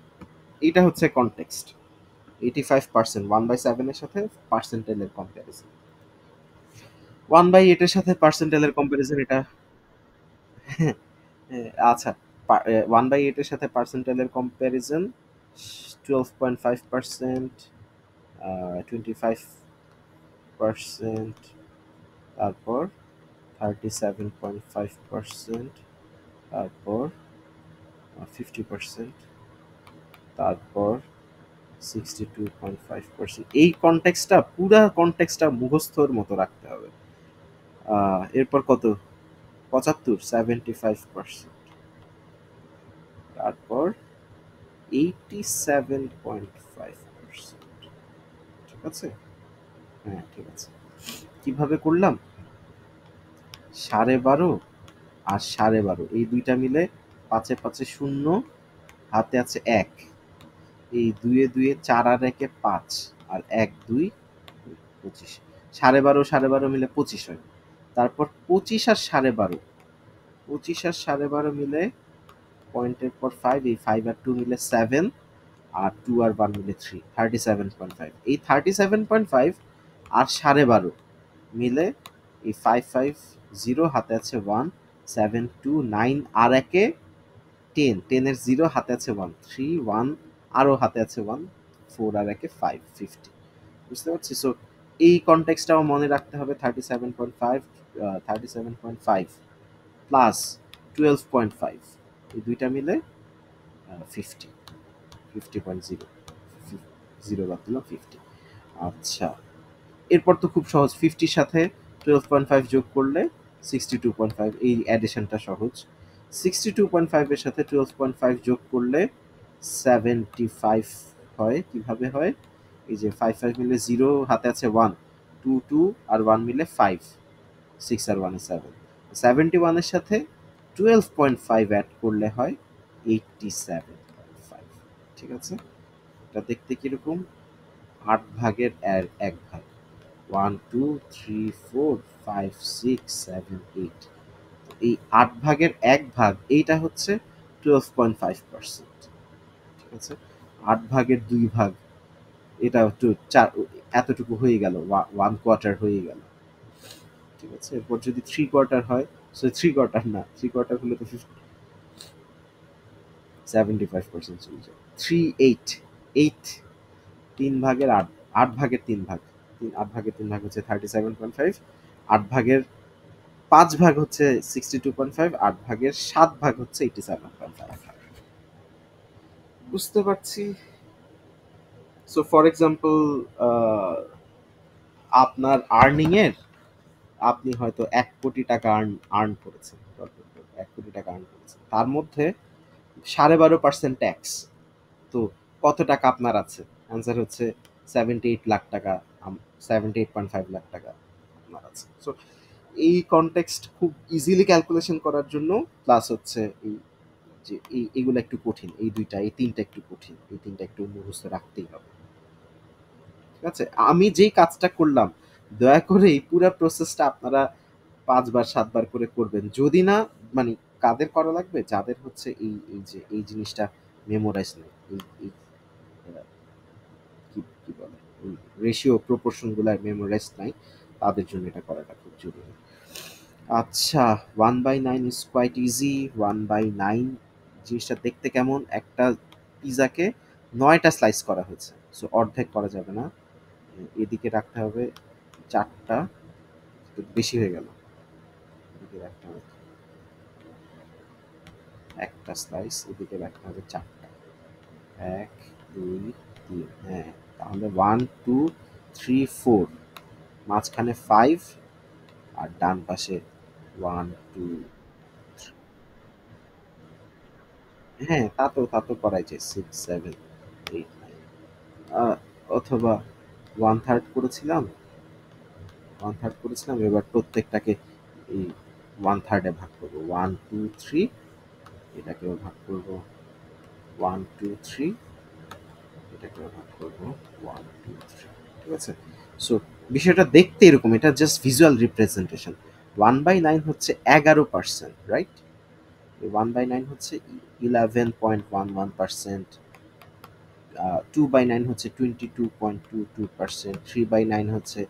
এটা হচ্ছে কনটেক্সট। 85%, 1/7 এর সাথে পার্সেন্টাইলের কম্পারিজন। 1/8 এর সাথে পার্সেন্টাইলের কম্পারিজন, এটা আচ্ছা, 1/8 এর সাথে পার্সেন্টাইলের কম্পারিজন 12.5%, 25%, তারপর 37.5%, তারপর 50%, তারপর 62.5%। এই কনটেক্সটটা, পুরা কনটেক্সটটা মুখস্থর মতো রাখতে হবে। এরপর কত? 75, 75%, তারপর 87.5%। ঠিক আছে, হ্যাঁ ঠিক আছে। কিভাবে করলাম? 12.5 আর 12.5 এই দুইটা মিলে, 5-এ 5 শূন্য, হাতে আছে 1, এই 2-এ 2, 4 আর 1-এ 5, আর 1 2 25, 12.5 মিলে 25 হয়। তারপর 25 আর 12.5, 25 আর 12.5 মিলে পয়েন্টের পর 5, এই 5 আর 2 মিলে 7, আর 2 আর 1 মিলে 3, 37.5। এই 37.5 আর 12.5 মিলে এই 550, হাতে আছে 1, 7 2 9, আর 1-এ 10, 10-এর 0, হাতে আছে 1, 3 1, আরও হাতে আছে 1, 4 আর 1-এ 5, 50। বুঝতে পারছি? সো এই কনটেক্সটটাও মনে রাখতে হবে। 37.5, 37.5 প্লাস 12.5, এই দুইটা মিলে 50, 50.0, 0 বাদ দিলাম, 50। আচ্ছা, এরপর তো খুব সহজ, 50-র সাথে 12.5 যোগ করলে 62.5, এই অ্যাডিশনটা সহজ। 62.5-এর সাথে 12.5 যোগ করলে 75 হয়। কিভাবে হয়? এই যে 5 মিলে 0, হাতে আছে 1, 2 2 আর 1 মিলে 5, 6 আর 1 7, 71 এর সাথে 12.5 অ্যাড করলে হয় 87.5। ঠিক আছে, এটা দেখতে কিরকম? 8 ভাগের 1 ভাগ, 1 2 3 4 5 6 7 8। এই 8 ভাগের 1 ভাগ এইটা হচ্ছে 12.5%। ঠিক আছে, 8 ভাগের 2 ভাগ এটা একটু চার, এতটুকু হয়ে গেল, 1/4 হয়ে গেল। ঠিক আছে, এরপর যদি 3/4 হয়, সো 3/4 না, 3/4 হলে তো 75% চলে যায়। 3/8, 8, 3 ভাগের 8, 8 ভাগের 3 ভাগ, 8 ভাগের 3 ভাগ হচ্ছে 37.5, 8 ভাগের 5 ভাগ হচ্ছে 62.5, 8 ভাগের 7 ভাগ হচ্ছে 87.5। বুঝতে পারছি। সো ফর এক্সাম্পল, আপনার আর্নিং এর, আপনি হয়তো 1 কোটি টাকা আর্ন করেছেন, 1 কোটি টাকা আর্ন করেছেন, তার মধ্যে 12.5% ট্যাক্স। তো কত টাকা আপনার আছে? অ্যান্সার হচ্ছে 78 লাখ টাকা, 78.5 লাখ টাকা আপনার আছে। সো এই কনটেক্সট খুব ইজিলি ক্যালকুলেশন করার জন্য, প্লাস হচ্ছে এই যে এইগুলো একটু কঠিন, এই 3টা একটু কঠিন, এই 3টা একটু মুখস্থ রাখতেই হবে। ঠিক আছে, আমি যেই কাজটা করলাম, দয়া করে এই পুরো প্রসেসটা আপনারা 5 বার 7 বার করে করবেন। যদি না, মানে কাদের করা লাগবে? যাদের হচ্ছে এই যে এই জিনিসটা মেমোরাইজ নেই, এই কি কি বলে, রেশিও প্রপোর্শন গুলা মেমোরাইজ নাই, তাদের জন্য এটা করাটা খুব জরুরি। আচ্ছা, 1/9 ইজ কোয়াইট ইজি। 1/9 জিনিসটা দেখতে কেমন? একটা পিজাকে 9টা স্লাইস করা হয়েছে, সো অর্ধেক করা যাবে না, এদিকে রাখতে হবে 4টা, বেশি হয়ে গেল, এদিকে রাখতে হবে একটা স্লাইস, এদিকে রাখতে হবে 4টা, 1 2 3, হ্যাঁ, তাহলে 1 2 3 4, মাঝখানে 5, আর ডান পাশে 1 2। হ্যাঁ, তা তো করাই যায়, 6 7 8 9, অথবা 1/3 করেছিলাম, এবার প্রত্যেকটাকে এই 1/3 ভাগ করবো, 1 2 3, এটাকেও ভাগ করবো 1 2 3, এটাকেও ভাগ করবো 1 2 3। ঠিক আছে, সো বিষয়টা দেখতে এরকম, এটা জাস্ট ভিজুয়াল রিপ্রেজেন্টেশন। 1/9 হচ্ছে 11%, রাইট? 1/9 হচ্ছে 11.11%, 2/9 হচ্ছে 22.22%, 3/9 হচ্ছে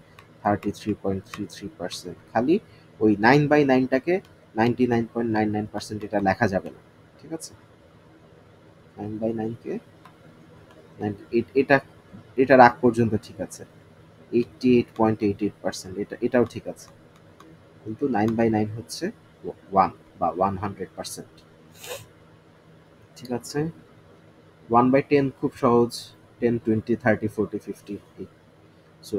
33.33%। খালি ওই 9/9টাকে 99.99% এটা লেখা যাবে না। ঠিক আছে, 9/9কে এটা এটা রাগ পর্যন্ত ঠিক আছে, 88.88%, এটাও ঠিক আছে, কিন্তু 9/9 হচ্ছে 100%। ঠিক আছে, 1/10 খুব সহজ, 10 20 30 40 50। সো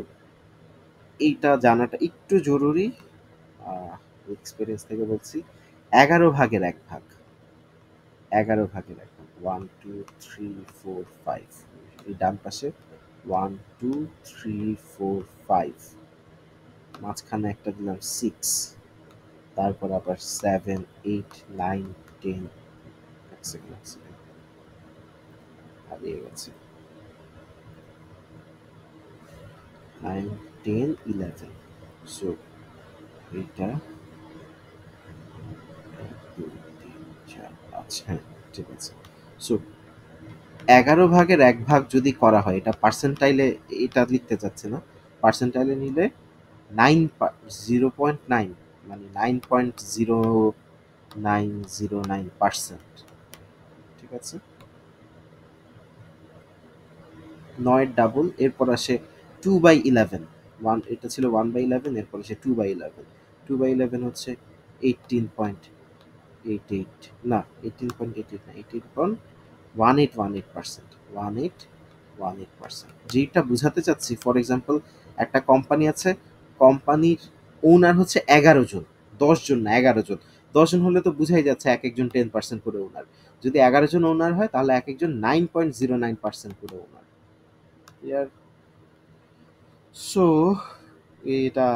এইটা জানাটা একটু জরুরি, এক্সপিরিয়েন্স থেকে বলছি। 11 ভাগের 1 ভাগ, 11 ভাগের 1 ভাগ, 1 2 3 4 5, এই ডান পাশে 1 2 3 4 5, মাঝখানে একটা দিলাম 6, তারপর আবার 7 8 9 10, এক সেকেন্ড হারিয়ে গেছে, 9 10 11। সো এটা 1 2 3 4, আচ্ছা, হ্যাঁ, ঠিক আছে। সো 11 ভাগের 1 ভাগ যদি করা হয়, এটা পার্সেন্টাইলে, এটা লিখতে চাচ্ছে না, পার্সেন্টাইলে নিলে 0.9, মানে 9.0909%। ঠিক আছে, 9 ডাবল, এরপর আসে 2/11, এটা ছিল 1/11, এরপর আসে 2/11, 2/11 হচ্ছে 18.88, না 18.88 না, 18.1818%, 1818%। যেটা বুঝাতে চাচ্ছি, ফর এক্সাম্পল একটা কোম্পানি আছে, কোম্পানির ওনার হচ্ছে 11 জন, 10 জন না, 11 জন। 10 জন হলে তো বুঝাই যাচ্ছে এক একজন 10% করে ওনার। যদি 11 জন ওনার হয়, তাহলে এক একজন 9.09% করে ওনার। ক্লিয়ার? সো এটা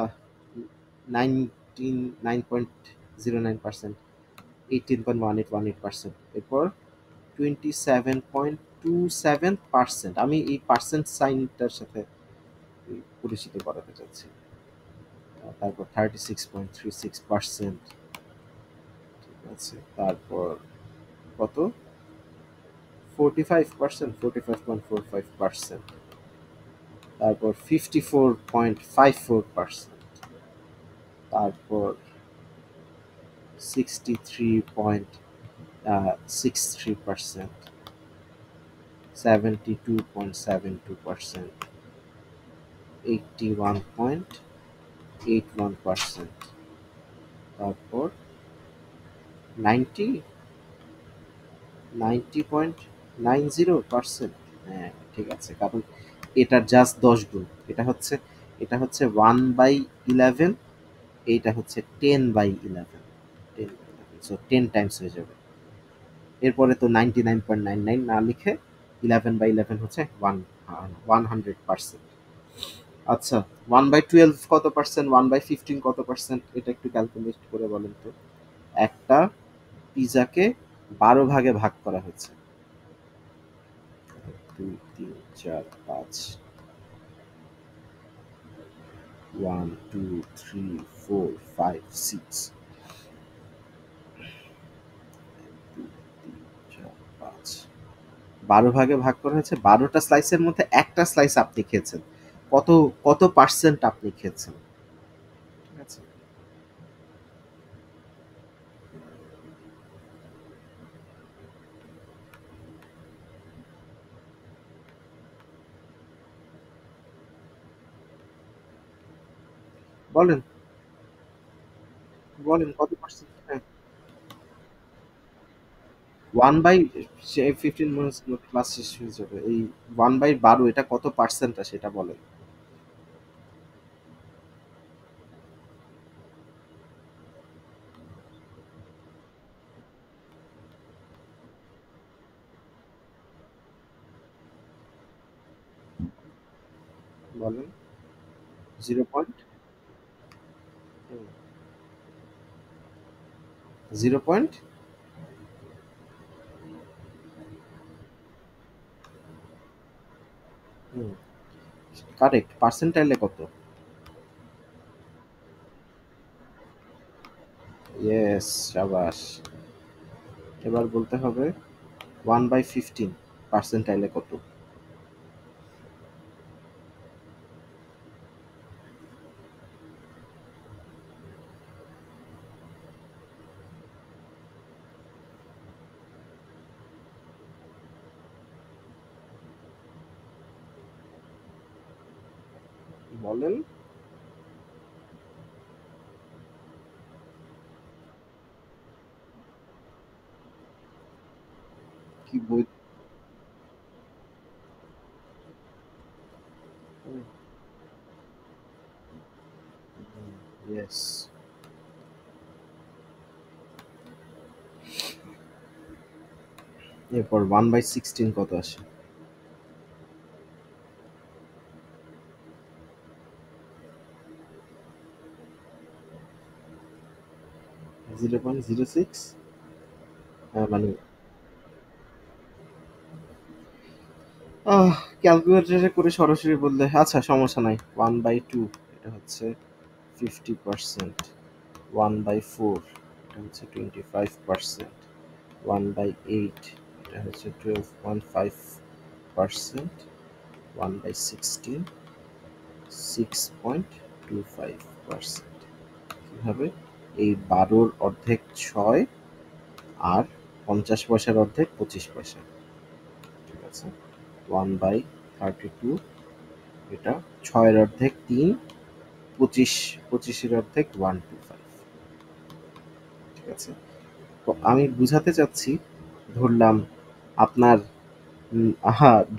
19, 0.09%, 18.1818%, এরপর 27.27%। আমি এই পার্সেন্ট সাইনটার সাথে পরিচিত করাতে চাচ্ছি। তারপর 36.36%, ঠিক আছে। তারপর কত, 45%, 45.45%, তারপর 54.54%, তারপর 63.63%, 72.72%, 81.81%, তারপর 90 90.90%। হ্যাঁ, ঠিক আছে, কারণ এটা জাস্ট 10 গুণ। এটা হচ্ছে 1/11, এইটা হচ্ছে 10/11, 10/11, সো 10 টাইমস হয়ে যাবে। এরপরে তো 99.99 না লিখে 11/11 হচ্ছে 100%। আচ্ছা, 1/12 কত পার্সেন্ট, 1/15 কত পার্সেন্ট, এটা একটু ক্যালকুলেট করে বলেন তো। একটা পিজাকে 12 ভাগে ভাগ করা হয়েছে, 2 3 4 5, 1 2 3 4 5 6, 2 3 4 5, 12 ভাগে ভাগ করা হয়েছে। 12টা স্লাইসের মধ্যে একটা স্লাইস আপনি খেয়েছেন, কত কত পার্সেন্ট আপনি খেয়েছেন, ঠিক আছে। বলেন, বলেন কত পার্সেন্ট। হ্যাঁ, 1/15 ক্লাস শেষ হয়ে যাবে। এই 1/12 এটা কত পার্সেন্ট সেটা বলেন। বলেন। 0 পয়েন্ট, 0 পয়েন্ট, কারেক্ট। পার্সেন্টাইলে কত? ইয়েস, সাবাস। এবার বলতে হবে 1/15 পার্সেন্টাইলে কত। বলেন। কি বই? ইয়েস। এরপর 1/16 কত আসে? 0.06। মানে ক্যালকুলেটরে করে সরাসরি বললে আচ্ছা সমস্যা নাই। 1/2 এটা হচ্ছে 50%, 1/4 এটা হচ্ছে 25%, 1/8 এটা হচ্ছে 12.5%, 1/16 6.25%। কিভাবে? এই 12-র অর্ধেক 6, আর 50 পয়সার অর্ধেক 25 পয়সা, ঠিক আছে। 1/32, এটা 6-এর অর্ধেক 3, 25-এর অর্ধেক 125, ঠিক আছে। তো আমি বুঝাতে চাচ্ছি, ধরলাম আপনার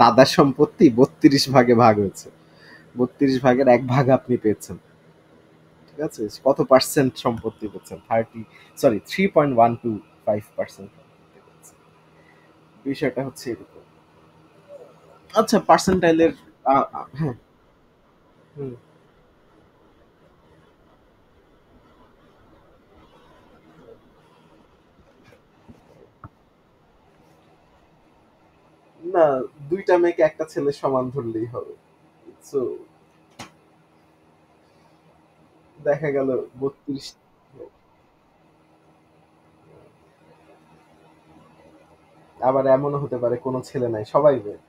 দাদার সম্পত্তি 32 ভাগে ভাগ হয়েছে, 32 ভাগের 1 ভাগ আপনি পেয়েছেন, ঠিক আছে। কত পার্সেন্ট সম্পত্তি পেয়েছেন? 3.125%। বিষয়টা হচ্ছে এরকম। আচ্ছা, পার্সেন্টাইলের হ্যাঁ। হুম, না, দুইটা মেয়েকে একটা ছেলে সমান ধরলেই হবে। সো দেখা গেল 32। আবার এমনও হতে পারে কোনো ছেলে নাই, সবাই মেয়ে।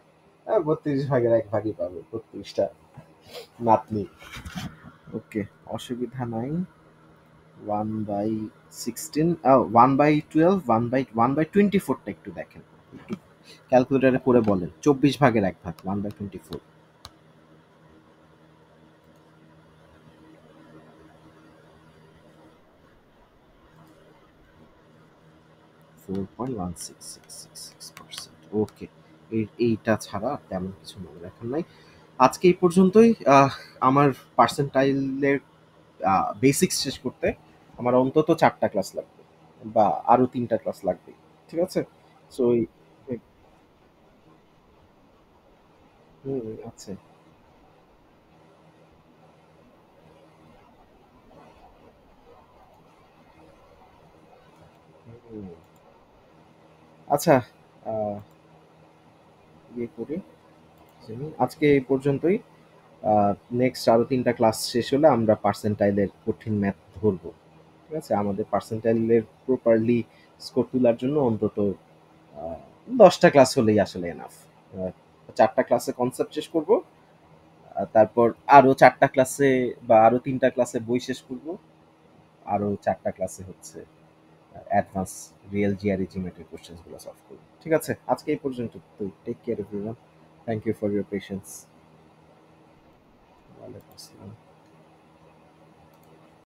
32 ভাগের 1 ভাগই পাবে 32টা নাতনি। ওকে, অসুবিধা নাই। 1/16, 1/12, 1/24টা একটু দেখেন, একটু ক্যালকুলেটারে করে বলেন। 24 ভাগের 1 ভাগ, 1/24। 4.1666%। ওকে, এইটা ছাড়া আর তেমন কিছু মনে রাখার নাই। আজকে এই পর্যন্তই। আমার পার্সেন্টাইলের বেসিক্স শেষ করতে আমার অন্তত 4টা ক্লাস লাগবে, বা আরো 3টা ক্লাস লাগবে। ঠিক আছে? সো হুম, আচ্ছা। হুম, আচ্ছা, আহ, ইয়ে করি, আজকে এই পর্যন্তই। নেক্সট আরো 3টা ক্লাস শেষ হলে আমরা পার্সেন্টাইলের কঠিন ম্যাথ ধরবো। ঠিক আছে? আমাদের পার্সেন্টাইলের প্রপারলি স্কোর তোলার জন্য অন্তত 10টা ক্লাস হলেই আসলে এনাফ। 4টা ক্লাসে কনসেপ্ট শেষ করব, তারপর আরো 4টা ক্লাসে বা আরো 3টা ক্লাসে বই শেষ করব, আরো 4টা ক্লাসে হচ্ছে অ্যাডভান্স রিয়েল জিআরই জিমেটের কোশ্চেন্সগুলো সলভ করব। ঠিক আছে? আজকে এই পর্যন্ত। তো take care everyone. Thank you for your patience. ওয়ালাইকুম আসসালাম।